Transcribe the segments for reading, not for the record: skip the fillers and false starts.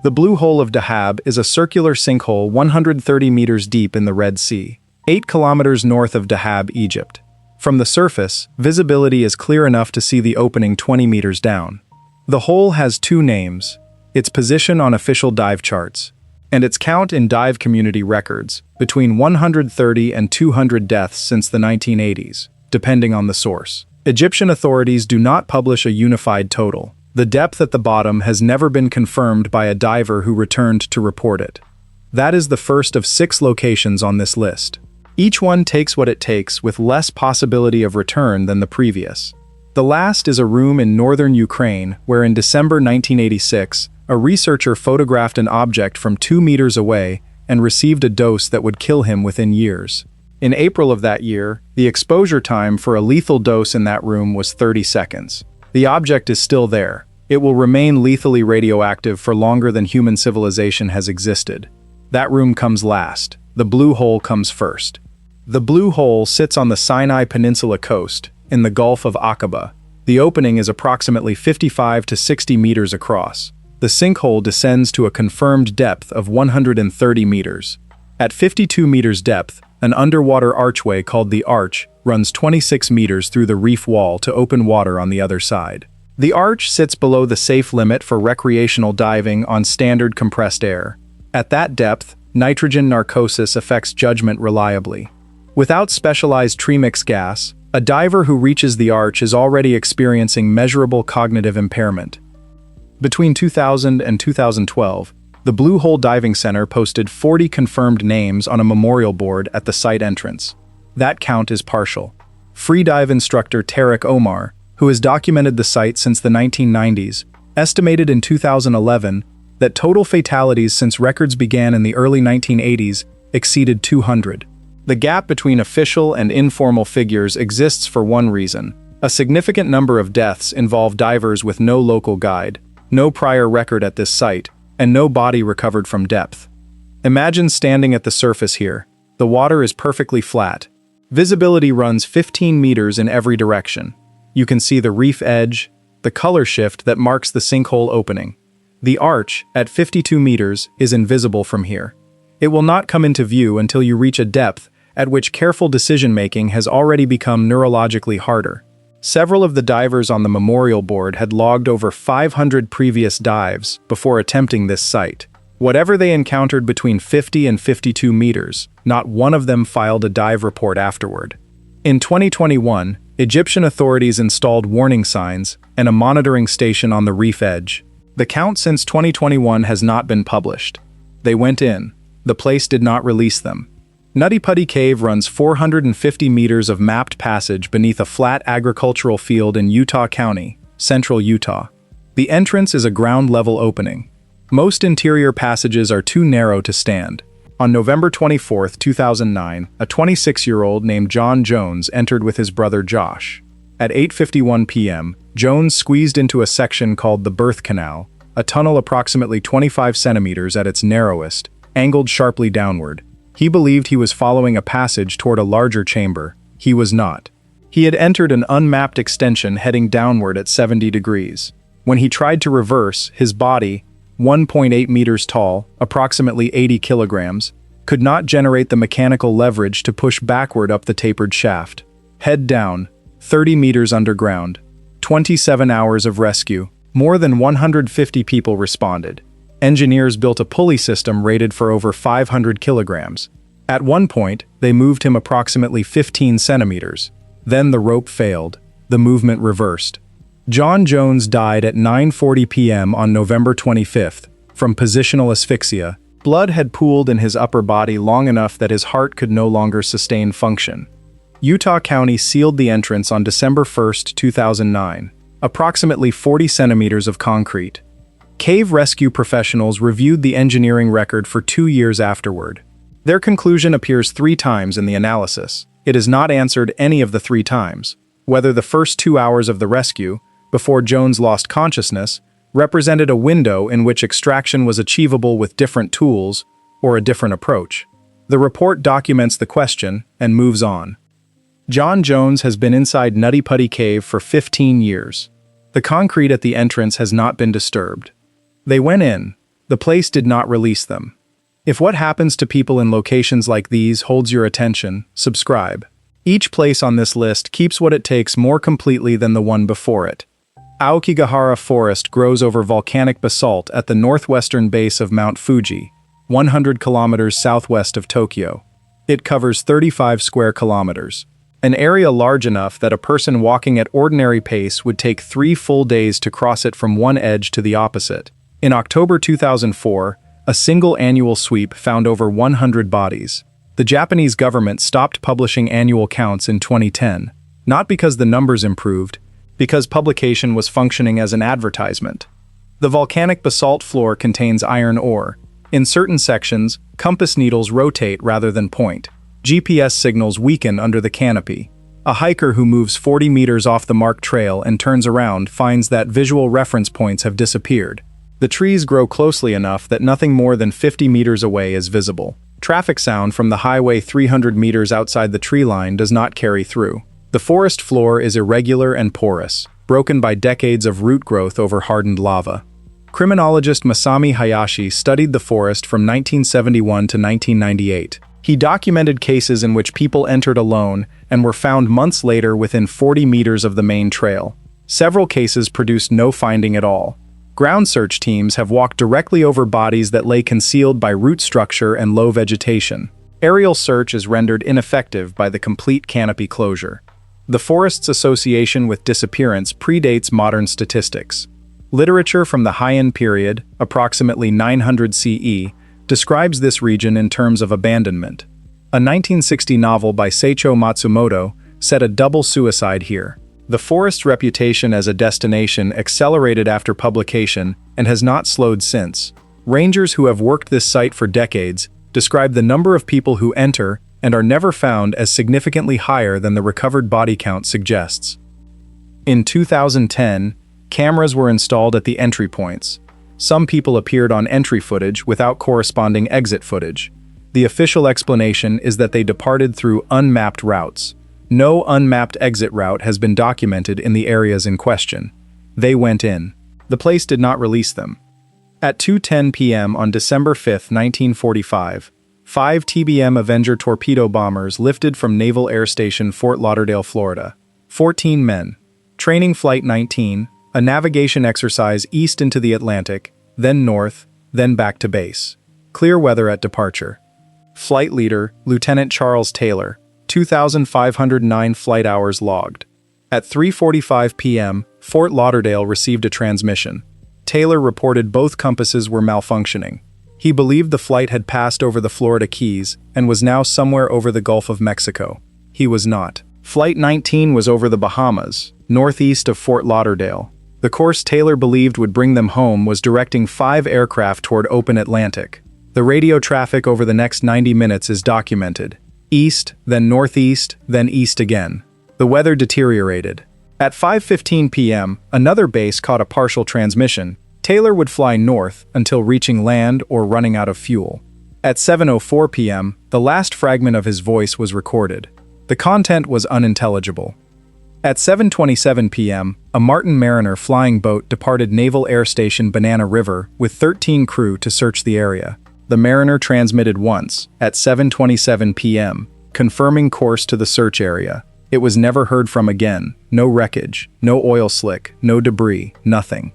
The Blue Hole of Dahab is a circular sinkhole 130 meters deep in the Red Sea, 8 kilometers north of Dahab, Egypt. From the surface, visibility is clear enough to see the opening 20 meters down. The hole has two names: its position on official dive charts, and its count in dive community records, between 130 and 200 deaths since the 1980s, depending on the source. Egyptian authorities do not publish a unified total. The depth at the bottom has never been confirmed by a diver who returned to report it. That is the first of 6 locations on this list. Each one takes what it takes with less possibility of return than the previous. The last is a room in northern Ukraine where in December 1986, a researcher photographed an object from 2 meters away and received a dose that would kill him within years. In April of that year, the exposure time for a lethal dose in that room was 30 seconds. The object is still there. It will remain lethally radioactive for longer than human civilization has existed. That room comes last. The Blue Hole comes first. The Blue Hole sits on the Sinai Peninsula coast, in the Gulf of Aqaba. The opening is approximately 55 to 60 meters across. The sinkhole descends to a confirmed depth of 130 meters. At 52 meters depth, an underwater archway called the Arch runs 26 meters through the reef wall to open water on the other side. The arch sits below the safe limit for recreational diving on standard compressed air. At that depth, nitrogen narcosis affects judgment reliably. Without specialized tremix gas, a diver who reaches the arch is already experiencing measurable cognitive impairment. Between 2000 and 2012, the Blue Hole Diving Center posted 40 confirmed names on a memorial board at the site entrance. That count is partial. Freedive instructor Tariq Omar, who has documented the site since the 1990s, estimated in 2011 that total fatalities since records began in the early 1980s exceeded 200. The gap between official and informal figures exists for one reason. A significant number of deaths involve divers with no local guide, no prior record at this site, and no body recovered from depth. Imagine standing at the surface here. The water is perfectly flat. Visibility runs 15 meters in every direction. You can see the reef edge, the color shift that marks the sinkhole opening. The arch, at 52 meters, is invisible from here. It will not come into view until you reach a depth at which careful decision-making has already become neurologically harder. Several of the divers on the memorial board had logged over 500 previous dives before attempting this site. Whatever they encountered between 50 and 52 meters, not one of them filed a dive report afterward. In 2021, Egyptian authorities installed warning signs and a monitoring station on the reef edge. The count since 2021 has not been published. They went in. The place did not release them. Nutty Putty Cave runs 450 meters of mapped passage beneath a flat agricultural field in Utah County, central Utah. The entrance is a ground-level opening. Most interior passages are too narrow to stand. On November 24, 2009, a 26-year-old named John Jones entered with his brother Josh. At 8:51 p.m., Jones squeezed into a section called the Birth Canal, a tunnel approximately 25 centimeters at its narrowest, angled sharply downward. He believed he was following a passage toward a larger chamber. He was not. He had entered an unmapped extension heading downward at 70 degrees. When he tried to reverse, his body, 1.8 meters tall, approximately 80 kilograms, could not generate the mechanical leverage to push backward up the tapered shaft. Head down, 30 meters underground. 27 hours of rescue. More than 150 people responded. Engineers built a pulley system rated for over 500 kilograms. At one point, they moved him approximately 15 centimeters. Then the rope failed. The movement reversed. John Jones died at 9:40 p.m. on November 25th from positional asphyxia. Blood had pooled in his upper body long enough that his heart could no longer sustain function. Utah County sealed the entrance on December 1, 2009. Approximately 40 centimeters of concrete. Cave rescue professionals reviewed the engineering record for 2 years afterward. Their conclusion appears 3 times in the analysis. It is not answered any of the 3 times. Whether the first 2 hours of the rescue, before Jones lost consciousness, represented a window in which extraction was achievable with different tools or a different approach. The report documents the question and moves on. John Jones has been inside Nutty Putty Cave for 15 years. The concrete at the entrance has not been disturbed. They went in. The place did not release them. If what happens to people in locations like these holds your attention, subscribe. Each place on this list keeps what it takes more completely than the one before it. Aokigahara Forest grows over volcanic basalt at the northwestern base of Mount Fuji, 100 kilometers southwest of Tokyo. It covers 35 square kilometers, an area large enough that a person walking at ordinary pace would take 3 full days to cross it from one edge to the opposite. In October 2004, a single annual sweep found over 100 bodies. The Japanese government stopped publishing annual counts in 2010, not because the numbers improved, because publication was functioning as an advertisement. The volcanic basalt floor contains iron ore. In certain sections, compass needles rotate rather than point. GPS signals weaken under the canopy. A hiker who moves 40 meters off the marked trail and turns around finds that visual reference points have disappeared. The trees grow closely enough that nothing more than 50 meters away is visible. Traffic sound from the highway 300 meters outside the tree line does not carry through. The forest floor is irregular and porous, broken by decades of root growth over hardened lava. Criminologist Masami Hayashi studied the forest from 1971 to 1998. He documented cases in which people entered alone and were found months later within 40 meters of the main trail. Several cases produced no finding at all. Ground search teams have walked directly over bodies that lay concealed by root structure and low vegetation. Aerial search is rendered ineffective by the complete canopy closure. The forest's association with disappearance predates modern statistics. Literature from the Heian period, approximately 900 CE, describes this region in terms of abandonment. A 1960 novel by Seicho Matsumoto set a double suicide here. The forest's reputation as a destination accelerated after publication and has not slowed since. Rangers who have worked this site for decades describe the number of people who enter and are never found as significantly higher than the recovered body count suggests. In 2010, cameras were installed at the entry points. Some people appeared on entry footage without corresponding exit footage. The official explanation is that they departed through unmapped routes. No unmapped exit route has been documented in the areas in question. They went in. The place did not release them. At 2:10 p.m. on December 5, 1945, 5 TBM Avenger torpedo bombers lifted from Naval Air Station Fort Lauderdale, Florida. 14 men. Training Flight 19, a navigation exercise east into the Atlantic, then north, then back to base. Clear weather at departure. Flight leader, Lieutenant Charles Taylor. 2,509 flight hours logged. At 3:45 p.m., Fort Lauderdale received a transmission. Taylor reported both compasses were malfunctioning. He believed the flight had passed over the Florida Keys and was now somewhere over the Gulf of Mexico. He was not. Flight 19 was over the Bahamas, northeast of Fort Lauderdale. The course Taylor believed would bring them home was directing 5 aircraft toward open Atlantic. The radio traffic over the next 90 minutes is documented. East, then northeast, then east again. The weather deteriorated. At 5:15 p.m., another base caught a partial transmission. Taylor would fly north until reaching land or running out of fuel. At 7:04 p.m., the last fragment of his voice was recorded. The content was unintelligible. At 7:27 p.m., a Martin Mariner flying boat departed Naval Air Station Banana River with 13 crew to search the area. The Mariner transmitted once, at 7:27 p.m., confirming course to the search area. It was never heard from again. No wreckage, no oil slick, no debris, nothing.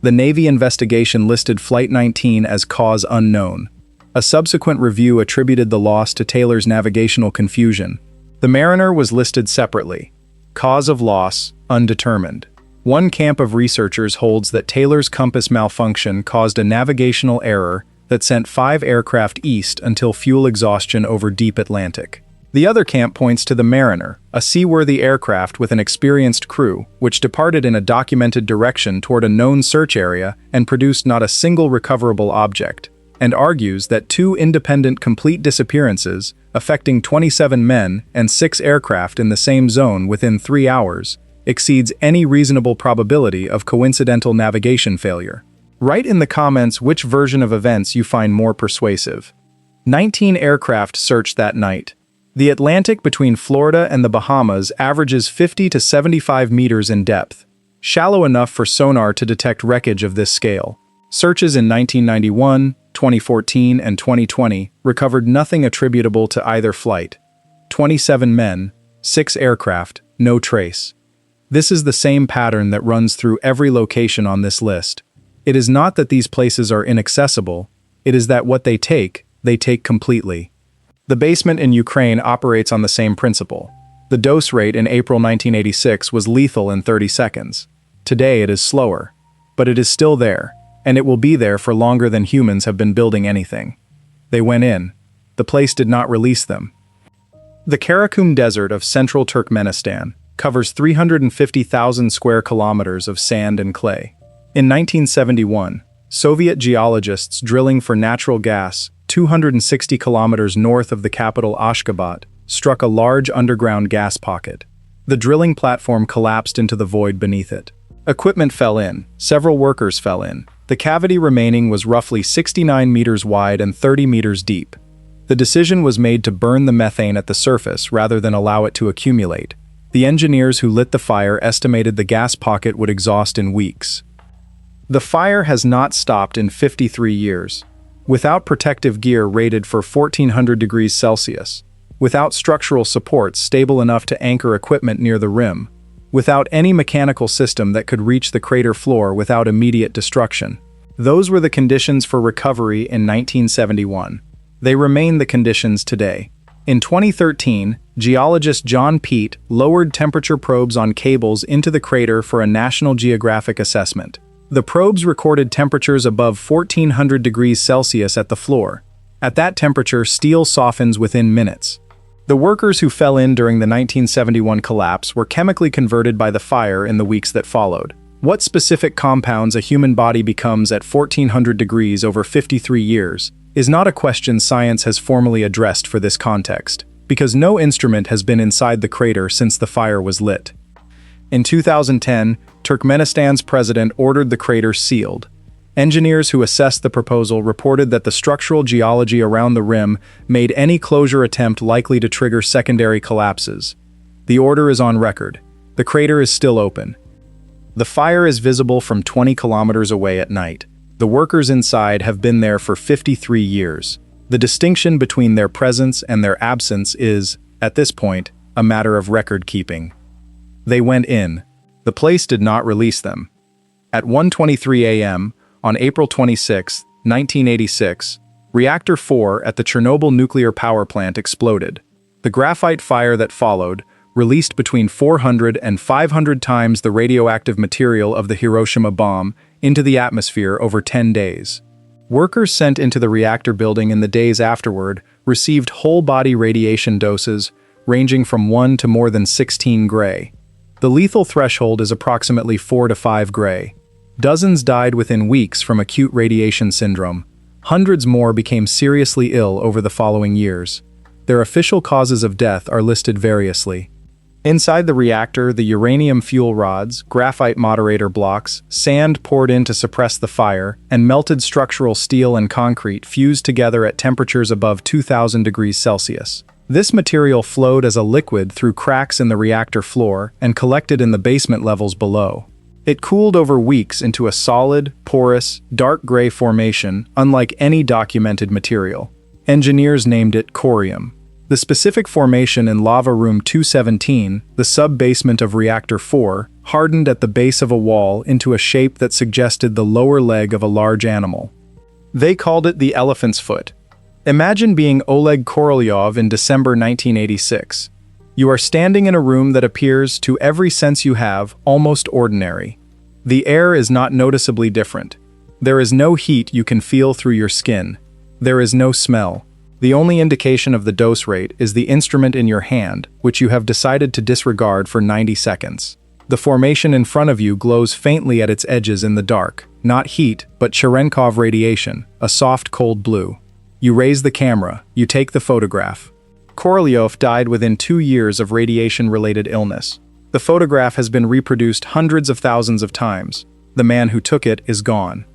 The Navy investigation listed Flight 19 as cause unknown. A subsequent review attributed the loss to Taylor's navigational confusion. The Mariner was listed separately. Cause of loss, undetermined. One camp of researchers holds that Taylor's compass malfunction caused a navigational error that sent 5 aircraft east until fuel exhaustion over deep Atlantic. The other camp points to the Mariner, a seaworthy aircraft with an experienced crew, which departed in a documented direction toward a known search area and produced not a single recoverable object, and argues that 2 independent complete disappearances, affecting 27 men and 6 aircraft in the same zone within 3 hours, exceeds any reasonable probability of coincidental navigation failure. Write in the comments which version of events you find more persuasive. 19 aircraft searched that night. The Atlantic between Florida and the Bahamas averages 50 to 75 meters in depth, shallow enough for sonar to detect wreckage of this scale. Searches in 1991, 2014, and 2020 recovered nothing attributable to either flight. 27 men, 6 aircraft, no trace. This is the same pattern that runs through every location on this list. It is not that these places are inaccessible, it is that what they take completely. The basement in Ukraine operates on the same principle. The dose rate in April 1986 was lethal in 30 seconds. Today it is slower, but it is still there, and it will be there for longer than humans have been building anything. They went in. The place did not release them. The Karakum Desert of central Turkmenistan covers 350,000 square kilometers of sand and clay. In 1971, Soviet geologists drilling for natural gas 260 kilometers north of the capital Ashgabat struck a large underground gas pocket. The drilling platform collapsed into the void beneath it. Equipment fell in, several workers fell in. The cavity remaining was roughly 69 meters wide and 30 meters deep. The decision was made to burn the methane at the surface rather than allow it to accumulate. The engineers who lit the fire estimated the gas pocket would exhaust in weeks. The fire has not stopped in 53 years. Without protective gear rated for 1400 degrees Celsius, without structural supports stable enough to anchor equipment near the rim, without any mechanical system that could reach the crater floor without immediate destruction. Those were the conditions for recovery in 1971. They remain the conditions today. In 2013, geologist John Peet lowered temperature probes on cables into the crater for a National Geographic assessment. The probes recorded temperatures above 1400 degrees Celsius at the floor. At that temperature, steel softens within minutes. The workers who fell in during the 1971 collapse were chemically converted by the fire in the weeks that followed. What specific compounds a human body becomes at 1400 degrees over 53 years is not a question science has formally addressed for this context, because no instrument has been inside the crater since the fire was lit. In 2010, Turkmenistan's president ordered the crater sealed. Engineers who assessed the proposal reported that the structural geology around the rim made any closure attempt likely to trigger secondary collapses. The order is on record. The crater is still open. The fire is visible from 20 kilometers away at night. The workers inside have been there for 53 years. The distinction between their presence and their absence is, at this point, a matter of record keeping. They went in. The place did not release them. At 1:23 a.m., on April 26, 1986, Reactor 4 at the Chernobyl nuclear power plant exploded. The graphite fire that followed released between 400 and 500 times the radioactive material of the Hiroshima bomb into the atmosphere over 10 days. Workers sent into the reactor building in the days afterward received whole-body radiation doses ranging from 1 to more than 16 gray. The lethal threshold is approximately 4 to 5 gray. Dozens died within weeks from acute radiation syndrome. Hundreds more became seriously ill over the following years. Their official causes of death are listed variously. Inside the reactor, the uranium fuel rods, graphite moderator blocks, sand poured in to suppress the fire, and melted structural steel and concrete fused together at temperatures above 2000 degrees Celsius. This material flowed as a liquid through cracks in the reactor floor and collected in the basement levels below. It cooled over weeks into a solid, porous, dark gray formation unlike any documented material. Engineers named it corium. The specific formation in Lava Room 217, the sub-basement of Reactor 4, hardened at the base of a wall into a shape that suggested the lower leg of a large animal. They called it the elephant's foot. Imagine being Oleg Korolyov in December 1986. You are standing in a room that appears, to every sense you have, almost ordinary. The air is not noticeably different. There is no heat you can feel through your skin. There is no smell. The only indication of the dose rate is the instrument in your hand, which you have decided to disregard for 90 seconds. The formation in front of you glows faintly at its edges in the dark, not heat, but Cherenkov radiation, a soft cold blue. You raise the camera, you take the photograph. Korolyov died within 2 years of radiation-related illness. The photograph has been reproduced hundreds of thousands of times. The man who took it is gone.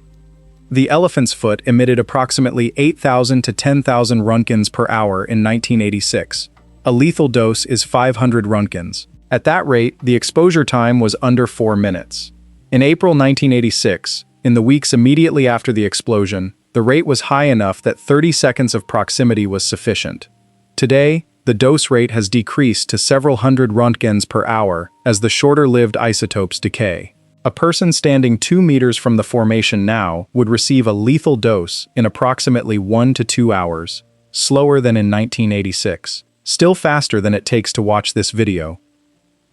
The elephant's foot emitted approximately 8,000 to 10,000 röntgens per hour in 1986. A lethal dose is 500 röntgens. At that rate, the exposure time was under 4 minutes. In April 1986, In the weeks immediately after the explosion, the rate was high enough that 30 seconds of proximity was sufficient. Today, the dose rate has decreased to several hundred roentgens per hour as the shorter-lived isotopes decay. A person standing 2 meters from the formation now would receive a lethal dose in approximately 1 to 2 hours, slower than in 1986, still faster than it takes to watch this video.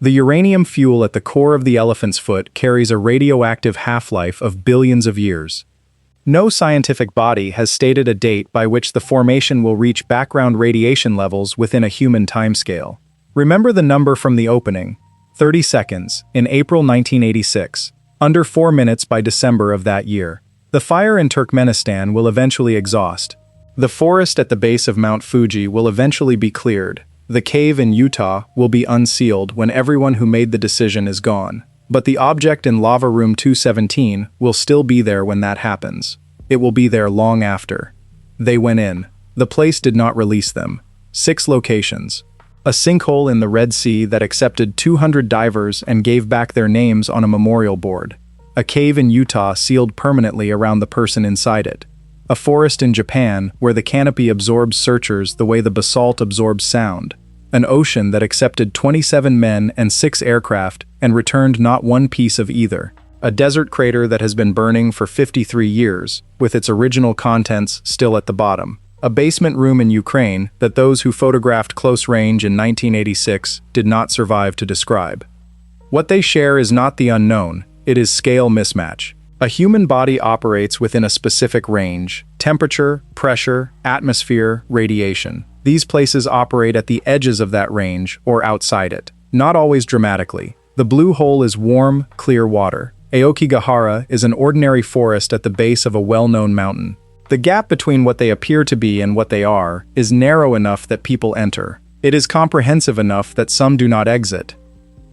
The uranium fuel at the core of the elephant's foot carries a radioactive half-life of billions of years. No scientific body has stated a date by which the formation will reach background radiation levels within a human timescale. Remember the number from the opening: 30 seconds, in April 1986, under 4 minutes by December of that year. The fire in Turkmenistan will eventually exhaust. The forest at the base of Mount Fuji will eventually be cleared. The cave in Utah will be unsealed when everyone who made the decision is gone. But the object in Lava Room 217 will still be there when that happens. It will be there long after. They went in. The place did not release them. 6 locations. A sinkhole in the Red Sea that accepted 200 divers and gave back their names on a memorial board. A cave in Utah sealed permanently around the person inside it. A forest in Japan where the canopy absorbs searchers the way the basalt absorbs sound. An ocean that accepted 27 men and 6 aircraft and returned not one piece of either. A desert crater that has been burning for 53 years, with its original contents still at the bottom. A basement room in Ukraine that those who photographed close range in 1986 did not survive to describe. What they share is not the unknown, it is scale mismatch. A human body operates within a specific range: temperature, pressure, atmosphere, radiation. These places operate at the edges of that range or outside it, not always dramatically. The Blue Hole is warm, clear water. Aokigahara is an ordinary forest at the base of a well-known mountain. The gap between what they appear to be and what they are is narrow enough that people enter. It is comprehensive enough that some do not exit.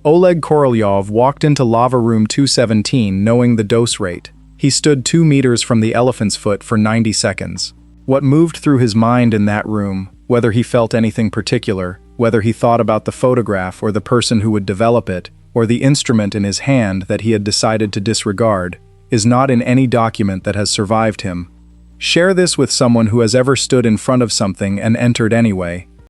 Oleg Korolyov walked into Lava Room 217 knowing the dose rate. He stood 2 meters from the elephant's foot for 90 seconds. What moved through his mind in that room, whether he felt anything particular, whether he thought about the photograph or the person who would develop it, or the instrument in his hand that he had decided to disregard, is not in any document that has survived him. Share this with someone who has ever stood in front of something and entered anyway,